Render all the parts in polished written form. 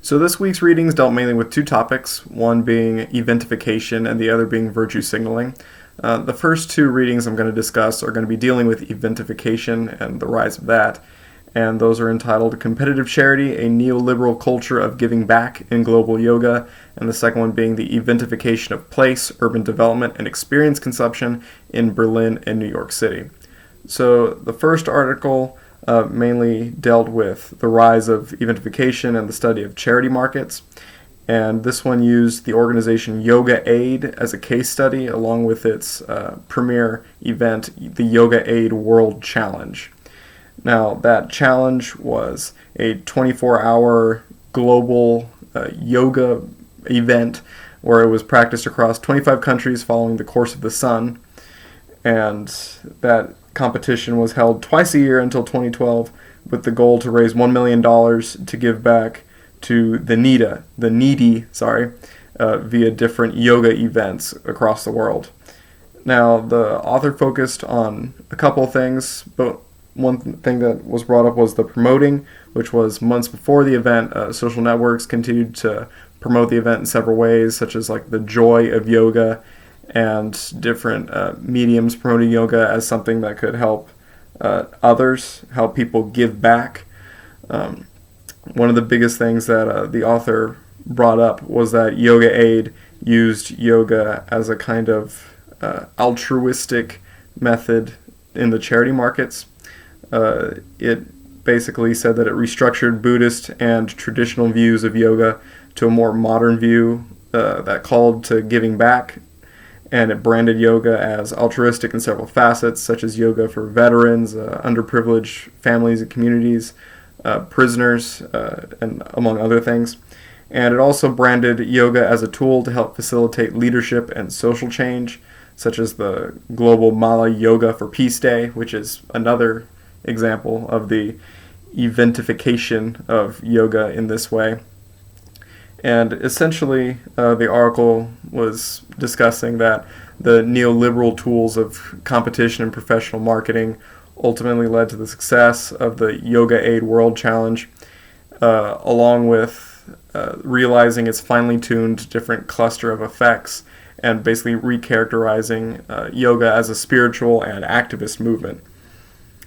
So this week's readings dealt mainly with two topics, one being eventification and the other being virtue signaling. The first two readings I'm going to discuss are going to be dealing with eventification and the rise of that, and those are entitled Competitive Charity, a Neoliberal Culture of Giving Back in Global Yoga, and the second one being the Eventification of Place, Urban Development, and Experience Consumption in Berlin and New York City. So the first article mainly dealt with the rise of eventification and the study of charity markets. And this one used the organization Yoga Aid as a case study, along with its premier event, the Yoga Aid World Challenge. Now, that challenge was a 24-hour global yoga event where it was practiced across 25 countries following the course of the sun. And that competition was held twice a year until 2012 with the goal to raise $1 million to give back to the needy, via different yoga events across the world. Now, the author focused on a couple of things, but one thing that was brought up was the promoting, which was months before the event. Social networks continued to promote the event in several ways, such as like the joy of yoga and different mediums promoting yoga as something that could help others, help people give back. One of the biggest things that the author brought up was that Yoga Aid used yoga as a kind of altruistic method in the charity markets. It basically said that it restructured Buddhist and traditional views of yoga to a more modern view that called to giving back, and it branded yoga as altruistic in several facets, such as yoga for veterans, underprivileged families and communities, prisoners, and among other things. And it also branded yoga as a tool to help facilitate leadership and social change, such as the global Mala Yoga for Peace Day, which is another example of the eventification of yoga in this way. And essentially, the article was discussing that the neoliberal tools of competition and professional marketing ultimately led to the success of the Yoga Aid World Challenge, along with realizing its finely tuned different cluster of effects and basically recharacterizing yoga as a spiritual and activist movement.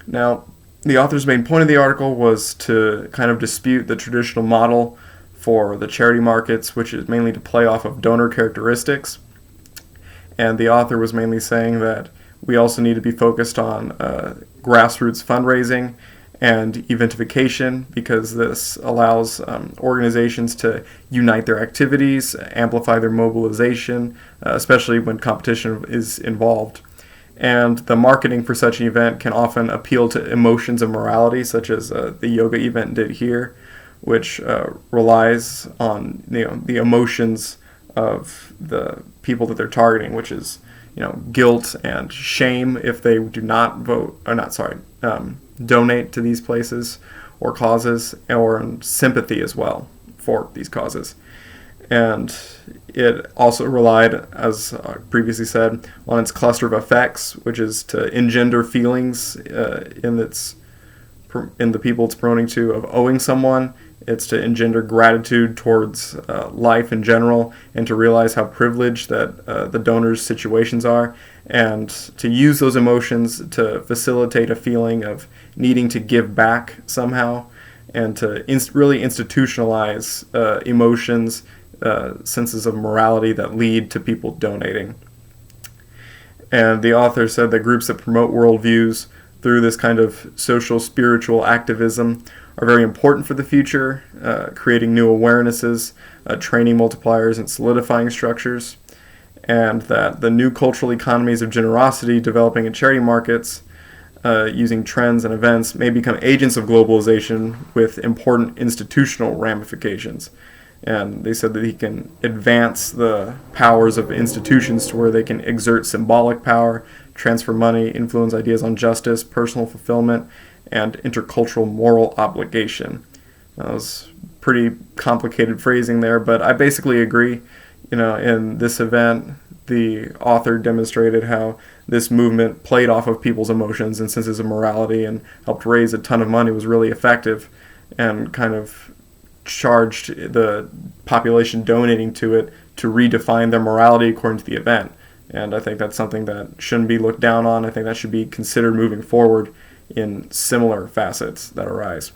Now, the author's main point of the article was to kind of dispute the traditional model for the charity markets, which is mainly to play off of donor characteristics. And the author was mainly saying that we also need to be focused on grassroots fundraising and eventification, because this allows organizations to unite their activities, amplify their mobilization, especially when competition is involved. And the marketing for such an event can often appeal to emotions of morality, such as the yoga event did here, which relies on the emotions of the people that they're targeting, which is guilt and shame if they do not donate to these places or causes, or sympathy as well for these causes. And it also relied, as I previously said, on its cluster of effects, which is to engender feelings in the people it's promoting to of owing someone. It's to engender gratitude towards life in general, and to realize how privileged that the donors' situations are, and to use those emotions to facilitate a feeling of needing to give back somehow, and to really institutionalize emotions, senses of morality that lead to people donating. And the author said that groups that promote worldviews through this kind of social spiritual activism are very important for the future, creating new awarenesses, training multipliers, and solidifying structures, and that the new cultural economies of generosity developing in charity markets, using trends and events, may become agents of globalization with important institutional ramifications. And they said that he can advance the powers of institutions to where they can exert symbolic power, transfer money, influence ideas on justice, personal fulfillment, and intercultural moral obligation. That was pretty complicated phrasing there, but I basically agree. In this event, the author demonstrated how this movement played off of people's emotions and senses of morality and helped raise a ton of money, was really effective, and kind of charged the population donating to it to redefine their morality according to the event. And I think that's something that shouldn't be looked down on. I think that should be considered moving forward in similar facets that arise.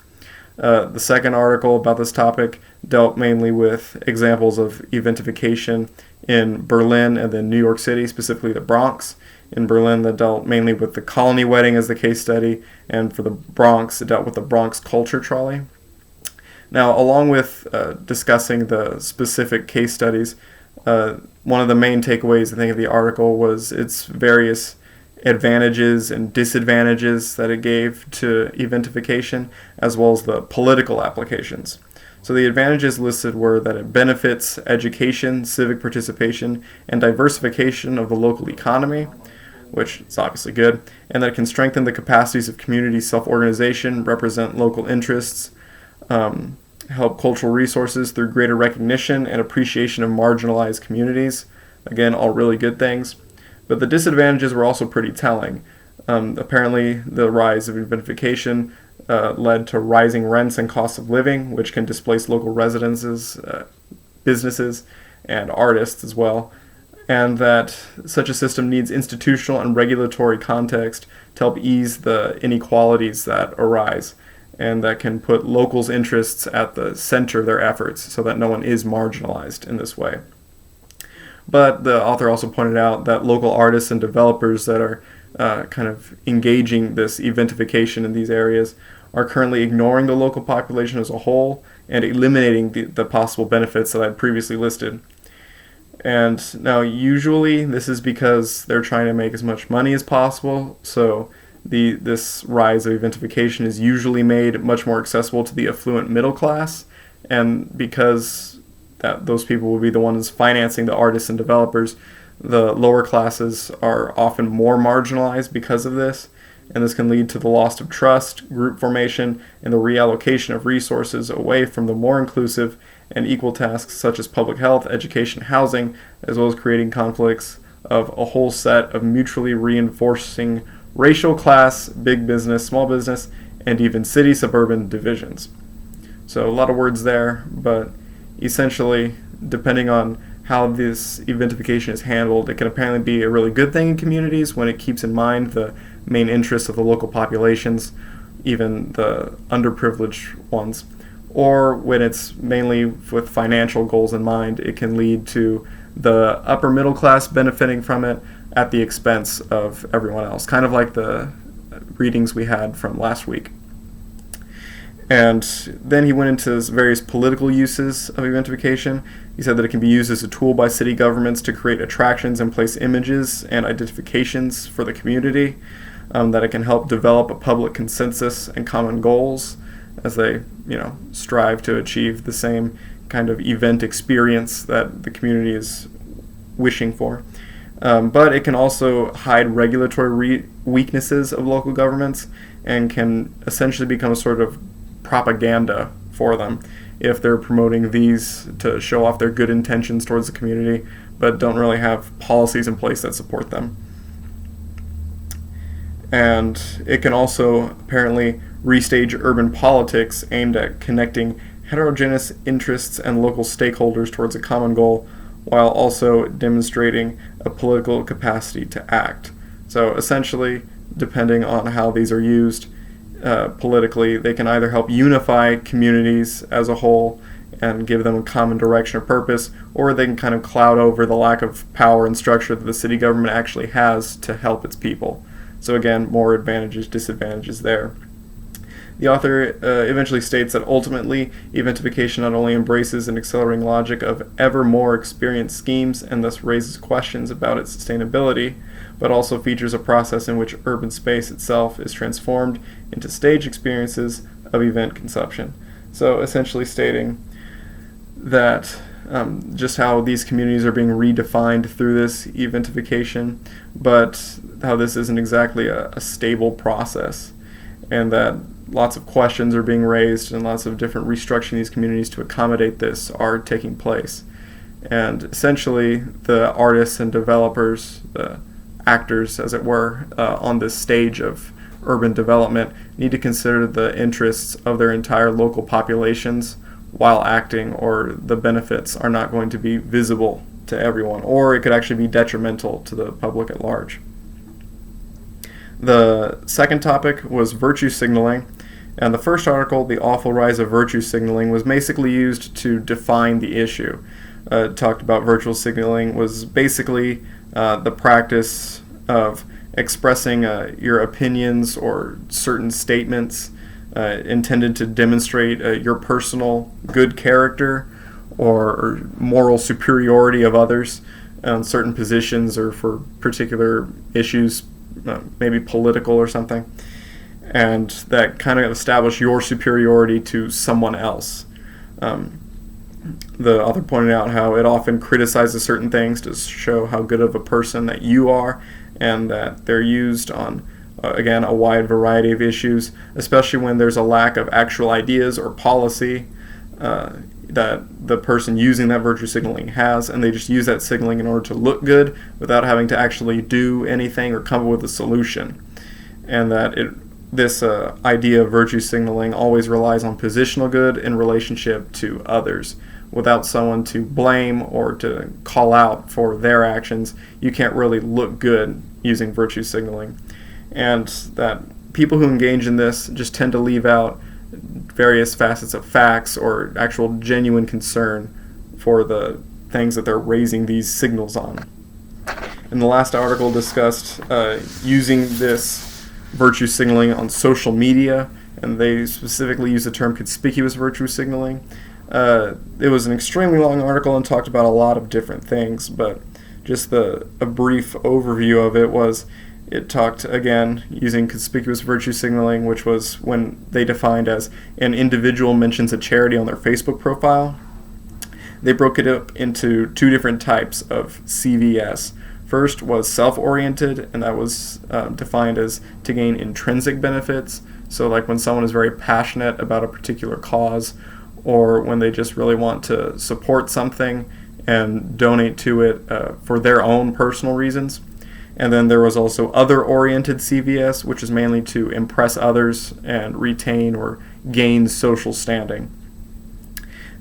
The second article about this topic dealt mainly with examples of eventification in Berlin and then New York City, specifically the Bronx. In Berlin, that dealt mainly with the colony wedding as the case study, and for the Bronx, it dealt with the Bronx culture trolley. Now, along with discussing the specific case studies, one of the main takeaways, I think, of the article was its various advantages and disadvantages that it gave to eventification, as well as the political applications. So the advantages listed were that it benefits education, civic participation, and diversification of the local economy, which is obviously good, and that it can strengthen the capacities of community self-organization, represent local interests, help cultural resources through greater recognition and appreciation of marginalized communities. Again, all really good things. But the disadvantages were also pretty telling. Apparently, the rise of eventification led to rising rents and costs of living, which can displace local residences, businesses, and artists as well. And that such a system needs institutional and regulatory context to help ease the inequalities that arise, and that can put locals' interests at the center of their efforts so that no one is marginalized in this way. But the author also pointed out that local artists and developers that are kind of engaging this eventification in these areas are currently ignoring the local population as a whole and eliminating the possible benefits that I previously listed. And now usually this is because they're trying to make as much money as possible, so this rise of eventification is usually made much more accessible to the affluent middle class, and because those people will be the ones financing the artists and developers, the lower classes are often more marginalized because of this, and this can lead to the loss of trust, group formation, and the reallocation of resources away from the more inclusive and equal tasks such as public health, education, housing, as well as creating conflicts of a whole set of mutually reinforcing racial, class, big business, small business, and even city-suburban divisions. So a lot of words there, but essentially, depending on how this eventification is handled, it can apparently be a really good thing in communities when it keeps in mind the main interests of the local populations, even the underprivileged ones. Or when it's mainly with financial goals in mind, it can lead to the upper middle class benefiting from it at the expense of everyone else, kind of like the readings we had from last week. And then he went into various political uses of eventification. He said that it can be used as a tool by city governments to create attractions and place images and identifications for the community, that it can help develop a public consensus and common goals as they, strive to achieve the same kind of event experience that the community is wishing for. But it can also hide regulatory weaknesses of local governments and can essentially become a sort of propaganda for them if they're promoting these to show off their good intentions towards the community, but don't really have policies in place that support them. And it can also apparently restage urban politics aimed at connecting heterogeneous interests and local stakeholders towards a common goal, while also demonstrating a political capacity to act. So essentially, depending on how these are used politically, they can either help unify communities as a whole and give them a common direction or purpose, or they can kind of cloud over the lack of power and structure that the city government actually has to help its people. So again, more advantages, disadvantages there. The author eventually states that ultimately, eventification not only embraces an accelerating logic of ever more experienced schemes and thus raises questions about its sustainability, but also features a process in which urban space itself is transformed into stage experiences of event consumption. So essentially stating that just how these communities are being redefined through this eventification, but how this isn't exactly a stable process, and that lots of questions are being raised and lots of different restructuring these communities to accommodate this are taking place. And essentially, the artists and developers, the actors, as it were, on this stage of urban development need to consider the interests of their entire local populations while acting, or the benefits are not going to be visible to everyone, or it could actually be detrimental to the public at large. The second topic was virtue signaling, and the first article, The Awful Rise of Virtue Signaling, was basically used to define the issue. It talked about virtue signaling was basically the practice of expressing your opinions or certain statements intended to demonstrate your personal good character or moral superiority of others on certain positions or for particular issues, maybe political or something, and that kind of establish your superiority to someone else. The author pointed out how it often criticizes certain things to show how good of a person that you are, and that they're used on, again, a wide variety of issues, especially when there's a lack of actual ideas or policy that the person using that virtue signaling has, and they just use that signaling in order to look good without having to actually do anything or come up with a solution. And that this idea of virtue signaling always relies on positional good in relationship to others. Without someone to blame or to call out for their actions, you can't really look good using virtue signaling. And that people who engage in this just tend to leave out various facets of facts or actual genuine concern for the things that they're raising these signals on. And the last article discussed using this virtue signaling on social media, and they specifically used the term conspicuous virtue signaling. It was an extremely long article and talked about a lot of different things, but just a brief overview of it was it talked, again, using conspicuous virtue signaling, which was when they defined as an individual mentions a charity on their Facebook profile. They broke it up into two different types of CVS. First was self-oriented, and that was defined as to gain intrinsic benefits. So like when someone is very passionate about a particular cause, or when they just really want to support something and donate to it for their own personal reasons. And then there was also other-oriented CVS, which is mainly to impress others and retain or gain social standing.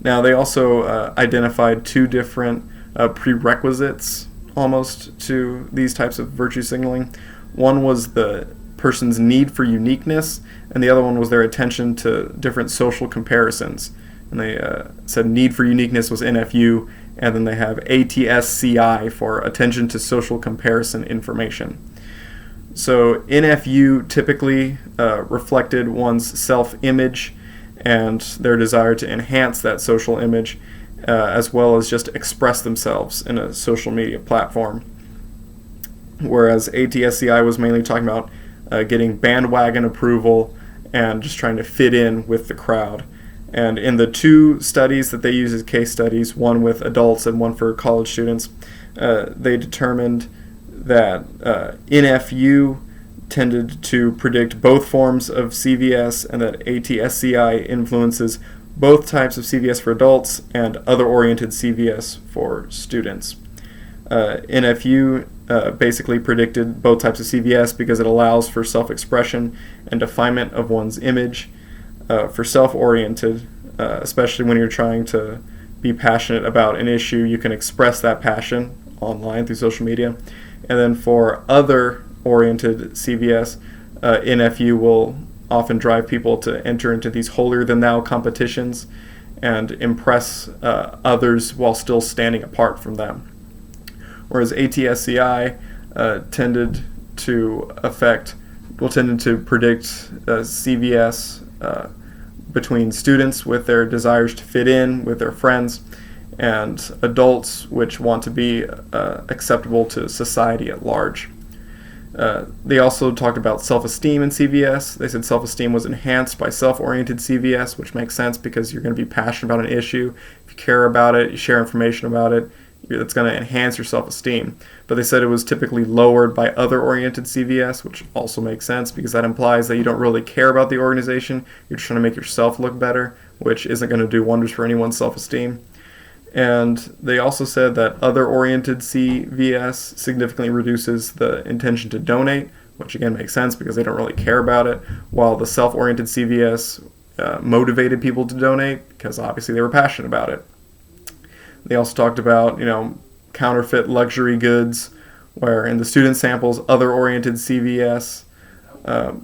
Now, they also identified two different prerequisites almost to these types of virtue signaling. One was the person's need for uniqueness, and the other one was their attention to different social comparisons. And they said need for uniqueness was NFU, and then they have ATSCI for attention to social comparison information. So NFU typically reflected one's self-image and their desire to enhance that social image, as well as just express themselves in a social media platform. Whereas ATSCI was mainly talking about getting bandwagon approval and just trying to fit in with the crowd. And in the two studies that they use as case studies, one with adults and one for college students, they determined that NFU tended to predict both forms of CVS, and that ATSCI influences both types of CVS for adults and other-oriented CVS for students. NFU basically predicted both types of CVS because it allows for self-expression and definement of one's image. For self-oriented, especially when you're trying to be passionate about an issue, you can express that passion online through social media. And then for other-oriented CVS, NFU will often drive people to enter into these holier-than-thou competitions and impress others while still standing apart from them. Whereas ATSCI tended to predict CVS between students with their desires to fit in with their friends, and adults which want to be acceptable to society at large. They also talked about self-esteem in CVS. They said self-esteem was enhanced by self-oriented CVS, which makes sense because you're going to be passionate about an issue. If you care about it, you share information about it, it's going to enhance your self-esteem. But they said it was typically lowered by other-oriented CVS, which also makes sense because that implies that you don't really care about the organization. You're just trying to make yourself look better, which isn't going to do wonders for anyone's self-esteem. And they also said that other-oriented CVS significantly reduces the intention to donate, which again makes sense because they don't really care about it, while the self-oriented CVS motivated people to donate because obviously they were passionate about it. They also talked about, counterfeit luxury goods, where in the student samples, other-oriented CVS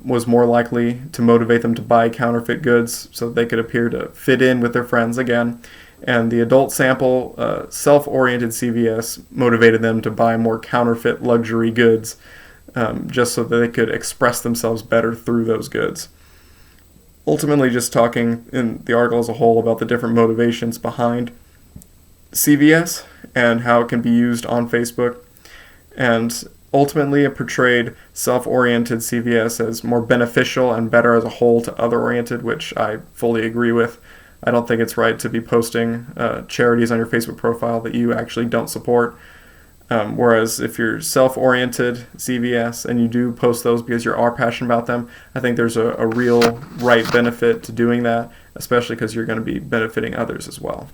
was more likely to motivate them to buy counterfeit goods so that they could appear to fit in with their friends again. And the adult sample, self-oriented CVS, motivated them to buy more counterfeit luxury goods just so that they could express themselves better through those goods. Ultimately, just talking in the article as a whole about the different motivations behind CVS and how it can be used on Facebook. And ultimately, it portrayed self-oriented CVS as more beneficial and better as a whole to other-oriented, which I fully agree with. I don't think it's right to be posting charities on your Facebook profile that you actually don't support. Whereas if you're self-oriented CVS and you do post those because you are passionate about them, I think there's a real right benefit to doing that, especially because you're going to be benefiting others as well.